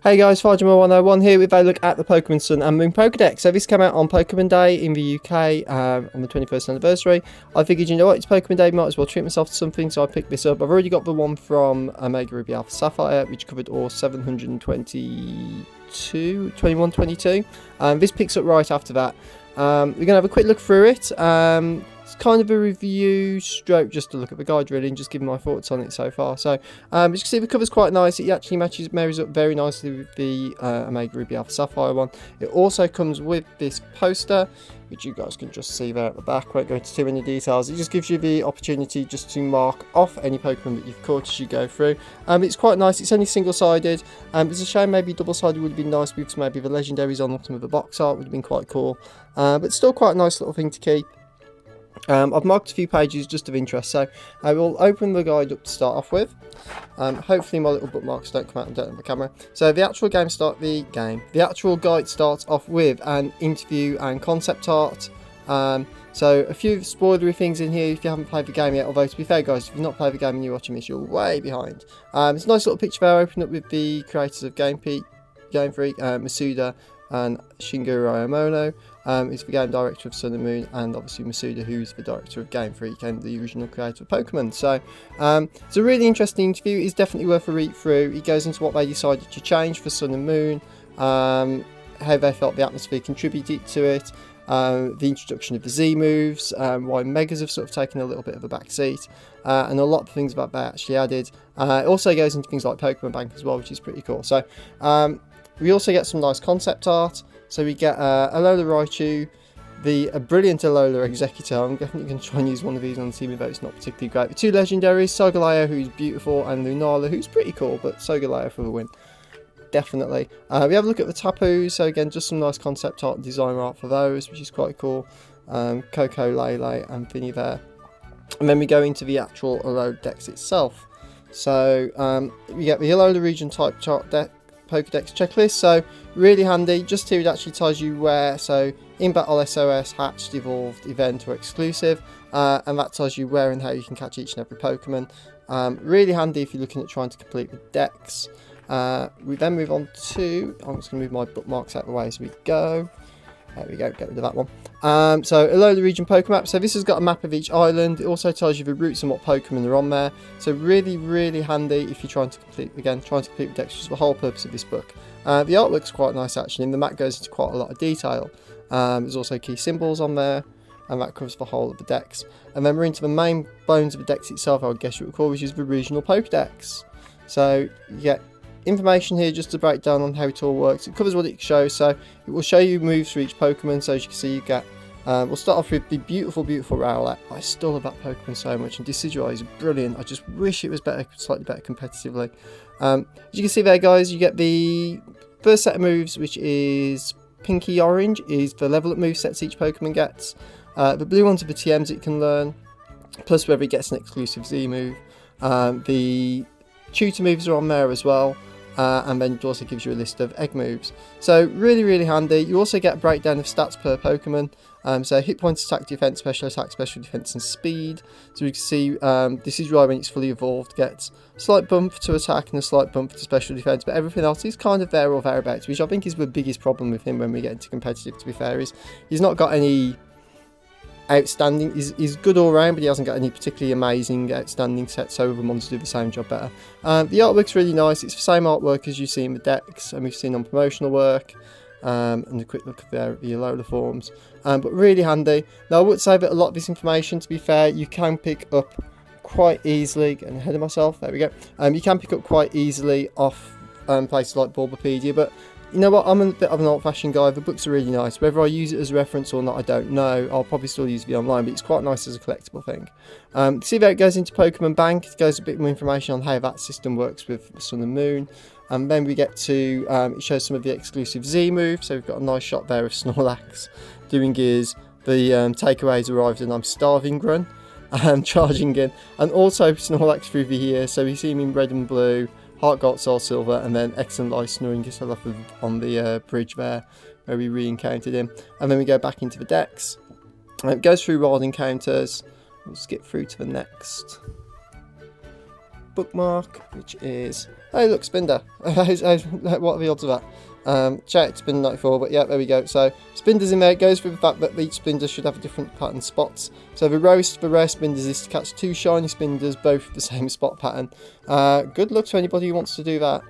Hey guys, Farjamer101 here with a look at the Pokemon Sun and Moon Pokedex. So this came out on Pokemon Day in the UK on the 21st anniversary. I figured, you know what, it's Pokemon Day, might as well treat myself to something, so I picked this up. I've already got the one from Omega Ruby Alpha Sapphire, which covered all 21, 22. This picks up right after that. We're going to have a quick look through it. It's kind of a review stroke, just to look at the guide really and just give my thoughts on it so far. So as you can see, the cover's quite nice. It actually marries up very nicely with the Omega Ruby Alpha Sapphire one. It also comes with this poster, which you guys can just see there at the back. Won't go into too many details. It just gives you the opportunity just to mark off any Pokemon that you've caught as you go through. It's quite nice. It's only single-sided. It's a shame maybe double-sided would have been nice with maybe the legendaries on some of the box art would have been quite cool. But still quite a nice little thing to keep. I've marked a few pages just of interest, so I will open the guide up to start off with. Hopefully my little bookmarks don't come out and don't have the camera. So the actual the actual guide starts off with an interview and concept art. So a few spoilery things in here if you haven't played the game yet, although to be fair guys, if you've not played the game and you're watching this, you're way behind. It's a nice little picture there, open up with the creators of Gamefreak, Masuda and Shigeru Ayamono. Is the game director of Sun and Moon, and obviously Masuda, who's the director of Gamefreak and the original creator of Pokemon. So it's a really interesting interview. It's definitely worth a read through. It goes into what they decided to change for Sun and Moon, how they felt the atmosphere contributed to it, the introduction of the Z moves, why Megas have sort of taken a little bit of a back seat, and a lot of things about that actually added. It also goes into things like Pokemon Bank as well, which is pretty cool. So we also get some nice concept art. So we get Alola Raichu, a brilliant Alola Executor. I'm definitely going to try and use one of these on the team, though it's not particularly great. The two legendaries, Solgaleo, who's beautiful, and Lunala, who's pretty cool, but Solgaleo for the win. Definitely. We have a look at the Tapus, so again, just some nice concept art and design art for those, which is quite cool. Coco, Lele, and Finny there. And then we go into the actual Alola Dex itself. So we get the Alola region type chart deck. Pokedex checklist, so really handy. Just here it actually tells you where, so in battle, SOS, hatched, evolved, event or exclusive, and that tells you where and how you can catch each and every Pokemon. Really handy if you're looking at trying to complete the Dex. We then move on to, I'm just going to move my bookmarks out of the way as we go. There we go, get rid of that one. So Alola region Pokemap. So this has got a map of each island. It also tells you the routes and what Pokemon are on there. So really, really handy if you're trying to complete the Dex, which is the whole purpose of this book. The artwork's quite nice actually, and the map goes into quite a lot of detail. There's also key symbols on there, and that covers the whole of the Dex. And then we're into the main bones of the Dex itself, I would guess you would call, which is the regional Pokedex. So you get information here just to break down on how it all works. It covers what it shows, so it will show you moves for each Pokemon. So as you can see, you get we'll start off with the beautiful Rowlet. I still love that Pokemon so much, and Decidueye is brilliant. I just wish it was better, slightly better competitively. As you can see there guys, you get the first set of moves, which is pinky orange, is the level up move sets each Pokemon gets. The blue ones are the TMs it can learn, plus whether it gets an exclusive Z move. The tutor moves are on there as well. And then it also gives you a list of egg moves. So really, really handy. You also get a breakdown of stats per Pokemon. So hit points, attack, defense, special attack, special defense, and speed. So you can see this is right when it's fully evolved, gets a slight bump to attack and a slight bump to special defense, but everything else is kind of there or thereabouts, which I think is the biggest problem with him when we get into competitive, to be fair, is he's not got any outstanding. He's good all round, but he hasn't got any particularly amazing outstanding sets, so other ones do the same job better. The artwork's really nice. It's the same artwork as you see in the Dex and we've seen on promotional work, and a quick look at the Alola forms, but really handy. Now I would say that a lot of this information, to be fair, you can pick up quite easily. Getting ahead of myself, there we go. You can pick up quite easily off places like Bulbapedia, but you know what, I'm a bit of an old-fashioned guy. The books are really nice. Whether I use it as a reference or not, I don't know. I'll probably still use it online, but it's quite nice as a collectible thing. See there it goes into Pokemon Bank. It goes a bit more information on how that system works with Sun and Moon. And then we get to, it shows some of the exclusive Z moves. So we've got a nice shot there of Snorlax doing his, the takeaways arrived and I'm starving run, charging in. And also Snorlax through the year. So we see him in red and blue, Heart Gold, Soul Silver, and then Excellent Life snoring himself on the bridge there, where we re-encountered him. And then we go back into the Dex. It goes through wild encounters. We'll skip through to the next bookmark, which is, hey look, Spinder. What are the odds of that? Check Spinder 94, but yeah, there we go. So Spinder's in there. It goes with the fact that each Spinder should have a different pattern spots. So the roast for rare Spinders is to catch 2 shiny Spinders, both with the same spot pattern. Good luck to anybody who wants to do that.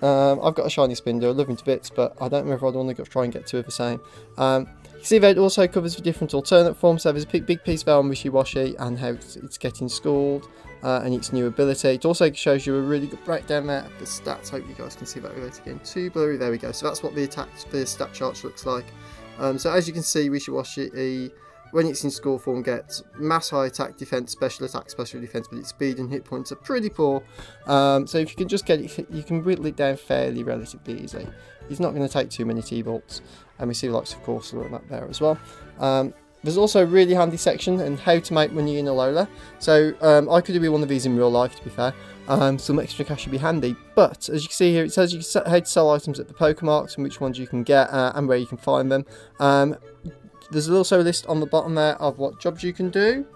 I've got a shiny Spinder, I love him to bits, but I don't know if I'd want to try and get 2 of the same. You see that it also covers the different alternate forms, so there's a big piece there on Wishy-Washy and how it's getting schooled and its new ability. It also shows you a really good breakdown there of the stats. Hope you guys can see that without getting too blurry. There we go. So that's what the stat chart looks like. So as you can see, Wishy-Washy, when it's in school form, gets mass high attack, defense, special attack, special defense, but its speed and hit points are pretty poor. So if you can just get it, you can whittle it down fairly relatively easy. He's not going to take too many T-bolts. And we see lots of Corsola and that there as well. There's also a really handy section on how to make money in Alola. So I could do one of these in real life, to be fair. Some extra cash would be handy. But as you can see here, it says you can how to sell items at the Pokemarks and which ones you can get and where you can find them. There's also a list on the bottom there of what jobs you can do.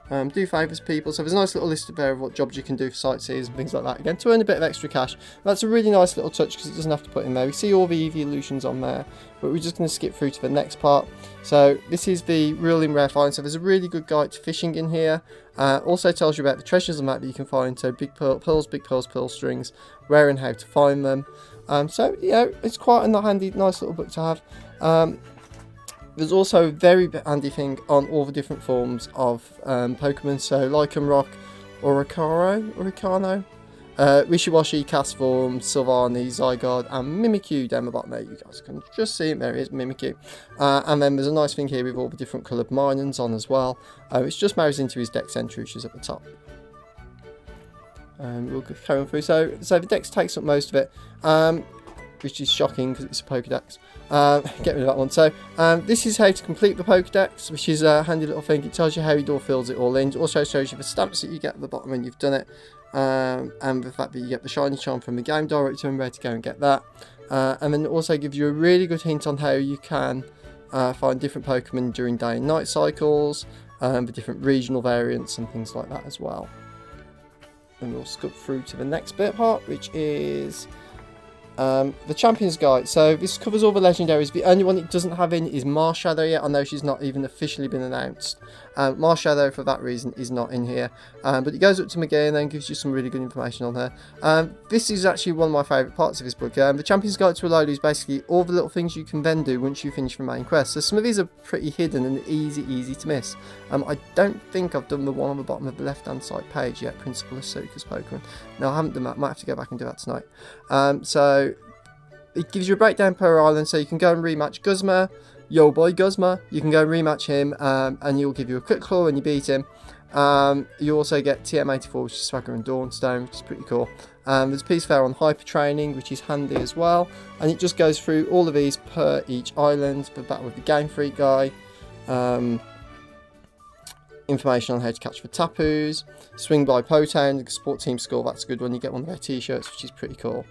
Do favours people, so there's a nice little list there of what jobs you can do for sightseers and things like that, again to earn a bit of extra cash. That's a really nice little touch because it doesn't have to put in there. We see all the evolutions on there, but we're just going to skip through to the next part. So this is the ruling rare find, so there's a really good guide to fishing in here. Also tells you about the treasures and that you can find, so big pearls, pearl strings, where and how to find them. So yeah, it's quite a handy, nice little book to have. There's also a very handy thing on all the different forms of Pokemon, so Lycanroc, Oricano, Wishy-Washy, Castform, Sylvani, Zygarde, and Mimikyu down the bottom there. You guys can just see it, there it is, Mimikyu. And then there's a nice thing here with all the different coloured Minons on as well, which just marries into his Dex entry, which is at the top. We'll carry on through. So the Dex takes up most of it. Which is shocking because it's a PokeDex. Get rid of that one. So this is how to complete the PokeDex, which is a handy little thing. It tells you how your door fills it all in. It also shows you the stamps that you get at the bottom when you've done it, and the fact that you get the shiny charm from the game director and where to go and get that. And then it also gives you a really good hint on how you can find different Pokemon during day and night cycles, the different regional variants and things like that as well. And we'll skip through to the next part, which is the Champions Guide. So this covers all the legendaries. The only one it doesn't have in is Marshadow yet. I know she's not even officially been announced. Marshadow, for that reason, is not in here. But it goes up to McGee and then gives you some really good information on her. This is actually one of my favourite parts of this book. The Champions Guide to Alola is basically all the little things you can then do once you finish the main quest. So some of these are pretty hidden and easy to miss. I don't think I've done the one on the bottom of the left hand side page yet, Principal Asuka's Pokemon. No, I haven't done that. Might have to go back and do that tonight. So it gives you a breakdown per island, so you can go and rematch Guzma, yo boy Guzma. You can go and rematch him, and he'll give you a quick claw when you beat him. You also get TM84, which is Swagger and Dawnstone, which is pretty cool. There's a piece there on hyper training, which is handy as well, and it just goes through all of these per each island. The battle with the Gamefreak guy, information on how to catch the Tapus, swing by Potown, the support team score. That's a good one. You get one of their t-shirts, which is pretty cool.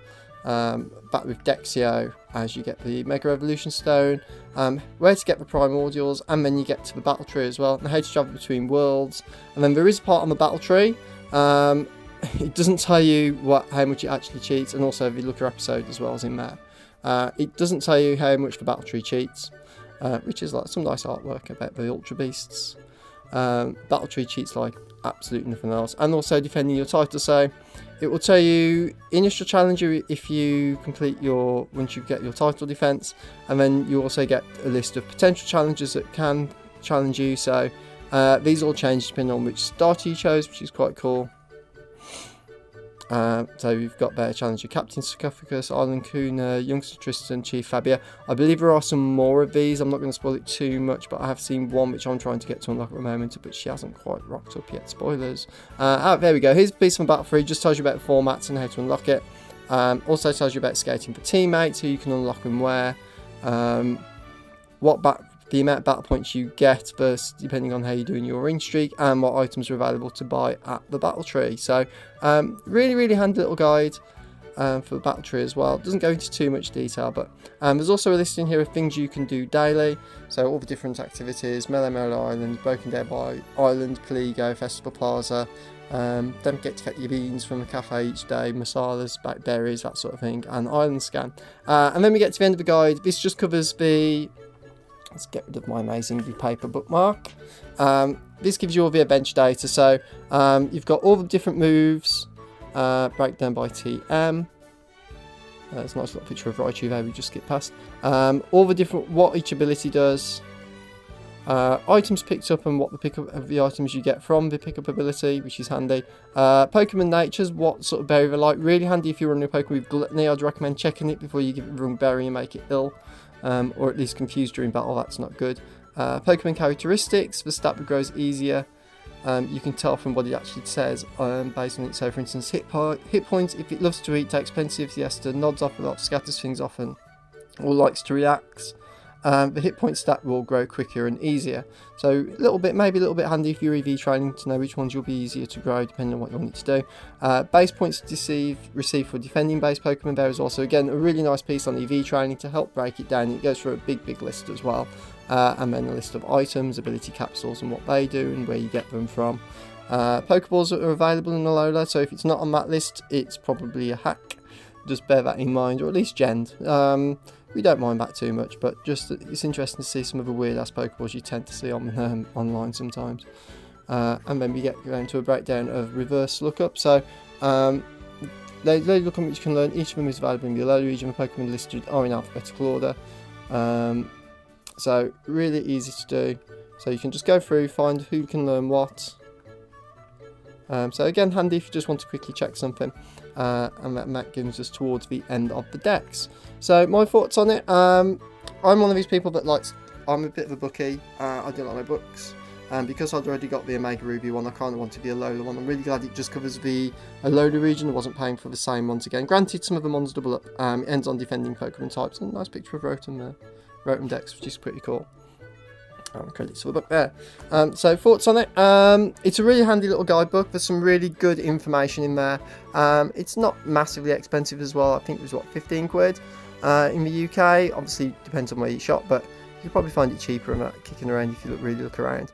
Back with Dexio as you get the Mega Evolution Stone, where to get the Primordials, and then you get to the Battle Tree as well, and how to travel between worlds. And then there is a part on the Battle Tree. It doesn't tell you how much it actually cheats, and also the Looker episode as well is in there. It doesn't tell you how much the Battle Tree cheats, which is like some nice artwork about the Ultra Beasts. Battle Tree cheats like absolutely nothing else, and also defending your title. So it will tell you initial challenger if you complete once you get your title defense, and then you also get a list of potential challengers that can challenge you. So these all change depending on which starter you chose, which is quite cool. So you've got there Challenger Captain Sarcophagus, Island Kuna, Youngster Tristan, Chief Fabia. I believe there are some more of these. I'm not going to spoil it too much, but I have seen one which I'm trying to get to unlock at the moment, but she hasn't quite rocked up yet. Spoilers. There we go. Here's a piece from Battle Free. Just tells you about the formats and how to unlock it. Also tells you about skating for teammates, who you can unlock and where. The amount of battle points you get versus depending on how you're doing your ring streak, and what items are available to buy at the Battle Tree. So really handy little guide. for the battle tree as well. It doesn't go into too much detail, but there's also a list in here of things you can do daily. So all the different activities: Mellow Island, Broken Dead Island, Pligo, Festival Plaza. Don't forget to get your beans from the cafe each day, masalas, berries, that sort of thing, and island scan. And then we get to the end of the guide. This just covers the... Let's get rid of my amazingly paper bookmark. This gives you all the adventure data. So you've got all the different moves, breakdown by TM. There's a nice little picture of Raichu there we just skipped past. All the different, what each ability does. Items picked up and what the pickup of the items you get from the pickup ability, which is handy. Pokemon natures, what sort of berry they like. Really handy if you're running a Pokemon with Gluttony. I'd recommend checking it before you give it the wrong berry and make it ill. Or at least confused during battle, that's not good. Pokemon characteristics, the stat that grows easier. You can tell from what it actually says based on it. So for instance, hit points, if it loves to eat, takes plenty of siesta, nods off a lot, scatters things often, or likes to relax. The hit point stat will grow quicker and easier. So maybe a little bit handy if you're EV training to know which ones will be easier to grow depending on what you want it to do. Base points received for defending base Pokemon there is also, again, a really nice piece on EV training to help break it down. It goes through a big list as well. And then a list of items, ability capsules and what they do and where you get them from. Pokeballs are available in Alola, so if it's not on that list, it's probably a hack. Just bear that in mind, or at least Gend. We don't mind that too much, but just it's interesting to see some of the weird ass Pokeballs you tend to see on online sometimes. And then we get down to a breakdown of reverse lookup. So they look on which you can learn. Each of them is available in the Alola region. The Pokemon listed are in alphabetical order. So really easy to do. So you can just go through, find who can learn what. So again, handy if you just want to quickly check something. And that gives us towards the end of the decks. So my thoughts on it. I'm one of these people that likes... I'm a bit of a bookie. I do like my books. And because I'd already got the Omega Ruby one, I kind of wanted the Alola one. I'm really glad it just covers the Alola region. I wasn't paying for the same ones again. Granted, some of the ones double up. It ends on defending Pokemon types. And a nice picture of Rotom there. Rotom Dex, which is pretty cool. Credits for the book there. So thoughts on it. It's a really handy little guidebook. There's some really good information in there. It's not massively expensive as well. I think it was, what, 15 quid in the UK. Obviously depends on where you shop, but you can probably find it cheaper and kicking around if you really look around.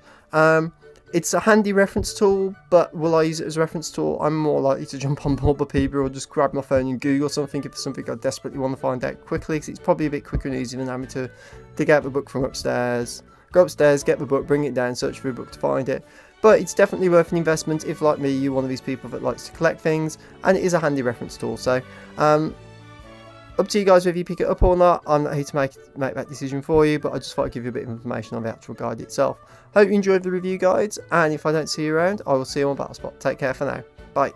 It's a handy reference tool, but will I use it as a reference tool? I'm more likely to jump on Bulbapedia or just grab my phone and Google something if it's something I desperately want to find out quickly, because it's probably a bit quicker and easier than having to dig out the book from upstairs. Go upstairs, get the book, bring it down, search for a book to find it. But it's definitely worth an investment if, like me, you're one of these people that likes to collect things, and it is a handy reference tool. So, up to you guys whether you pick it up or not. I'm not here to make that decision for you, but I just thought I'd give you a bit of information on the actual guide itself. Hope you enjoyed the review guides, and if I don't see you around, I will see you on Battlespot. Take care for now. Bye.